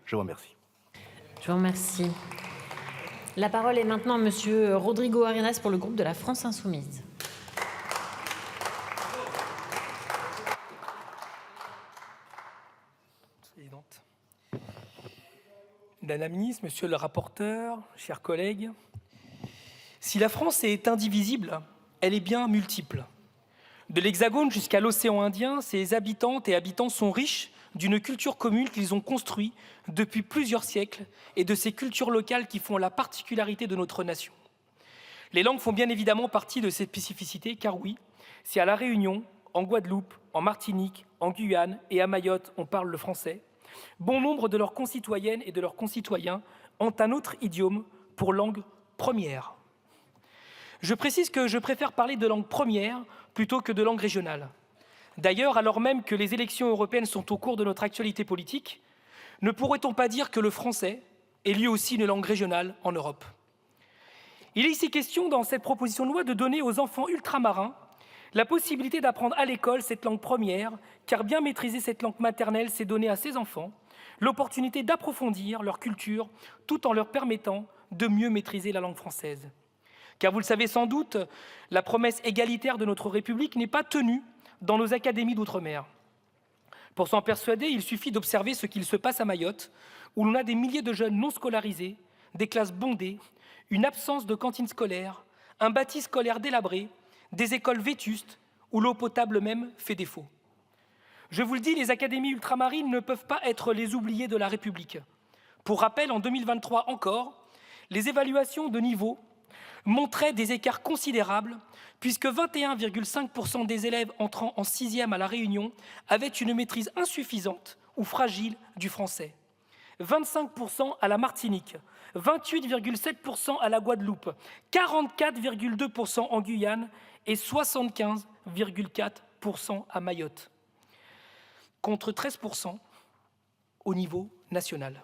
Je vous remercie. Je vous remercie. La parole est maintenant à Monsieur Rodrigo Arenas pour le groupe de la France Insoumise. Présidente. Madame la ministre, monsieur le rapporteur, chers collègues, si la France est indivisible, elle est bien multiple. De l'Hexagone jusqu'à l'océan Indien, ses habitantes et habitants sont riches d'une culture commune qu'ils ont construite depuis plusieurs siècles et de ces cultures locales qui font la particularité de notre nation. Les langues font bien évidemment partie de ces spécificités, car oui, si à La Réunion, en Guadeloupe, en Martinique, en Guyane et à Mayotte, on parle le français, bon nombre de leurs concitoyennes et de leurs concitoyens ont un autre idiome pour langue première. Je précise que je préfère parler de langue première plutôt que de langue régionale. D'ailleurs, alors même que les élections européennes sont au cours de notre actualité politique, ne pourrait-on pas dire que le français est lui aussi une langue régionale en Europe? Il est ici question, dans cette proposition de loi, de donner aux enfants ultramarins la possibilité d'apprendre à l'école cette langue première, car bien maîtriser cette langue maternelle, c'est donner à ces enfants l'opportunité d'approfondir leur culture tout en leur permettant de mieux maîtriser la langue française. Car vous le savez sans doute, la promesse égalitaire de notre République n'est pas tenue dans nos académies d'outre-mer. Pour s'en persuader, il suffit d'observer ce qu'il se passe à Mayotte, où l'on a des milliers de jeunes non scolarisés, des classes bondées, une absence de cantine scolaire, un bâti scolaire délabré, des écoles vétustes, où l'eau potable même fait défaut. Je vous le dis, les académies ultramarines ne peuvent pas être les oubliés de la République. Pour rappel, en 2023 encore, les évaluations de niveau montraient des écarts considérables, puisque 21,5% des élèves entrant en 6e à La Réunion avaient une maîtrise insuffisante ou fragile du français. 25% à la Martinique, 28,7% à la Guadeloupe, 44,2% en Guyane et 75,4% à Mayotte, contre 13% au niveau national.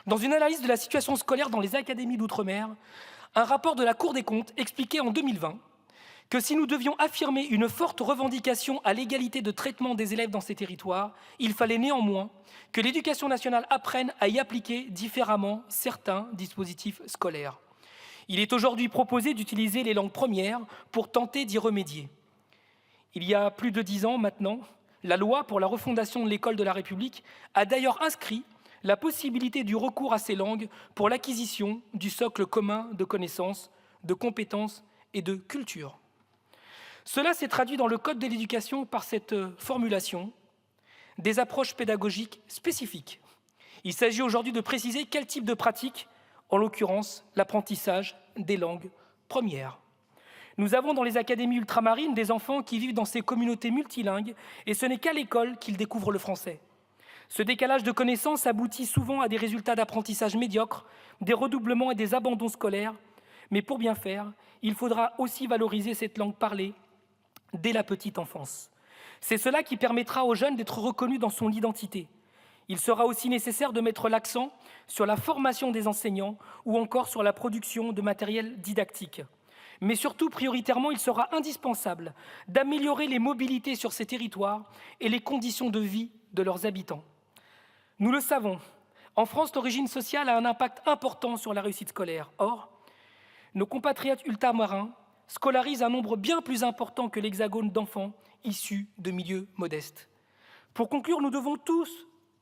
Dans une analyse de la situation scolaire dans les académies d'outre-mer, un rapport de la Cour des comptes expliquait en 2020 que si nous devions affirmer une forte revendication à l'égalité de traitement des élèves dans ces territoires, il fallait néanmoins que l'Éducation nationale apprenne à y appliquer différemment certains dispositifs scolaires. Il est aujourd'hui proposé d'utiliser les langues premières pour tenter d'y remédier. Il y a plus de 10 ans maintenant, la loi pour la refondation de l'école de la République a d'ailleurs inscrit la possibilité du recours à ces langues pour l'acquisition du socle commun de connaissances, de compétences et de culture. Cela s'est traduit dans le Code de l'éducation par cette formulation des approches pédagogiques spécifiques. Il s'agit aujourd'hui de préciser quel type de pratique, en l'occurrence l'apprentissage des langues premières. Nous avons dans les académies ultramarines des enfants qui vivent dans ces communautés multilingues et ce n'est qu'à l'école qu'ils découvrent le français. Ce décalage de connaissances aboutit souvent à des résultats d'apprentissage médiocres, des redoublements et des abandons scolaires. Mais pour bien faire, il faudra aussi valoriser cette langue parlée dès la petite enfance. C'est cela qui permettra aux jeunes d'être reconnus dans son identité. Il sera aussi nécessaire de mettre l'accent sur la formation des enseignants ou encore sur la production de matériel didactique. Mais surtout, prioritairement, il sera indispensable d'améliorer les mobilités sur ces territoires et les conditions de vie de leurs habitants. Nous le savons, en France, l'origine sociale a un impact important sur la réussite scolaire. Or, nos compatriotes ultramarins scolarisent un nombre bien plus important que l'Hexagone d'enfants issus de milieux modestes. Pour conclure, nous devons tous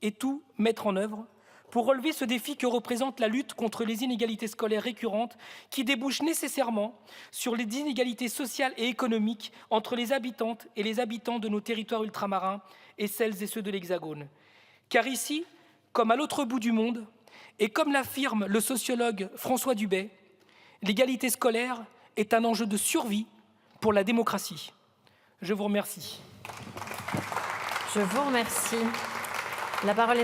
et tout mettre en œuvre pour relever ce défi que représente la lutte contre les inégalités scolaires récurrentes qui débouchent nécessairement sur les inégalités sociales et économiques entre les habitantes et les habitants de nos territoires ultramarins et celles et ceux de l'Hexagone. Car ici, comme à l'autre bout du monde, et comme l'affirme le sociologue François Dubet, l'égalité scolaire est un enjeu de survie pour la démocratie. Je vous remercie. Je vous remercie. La parole est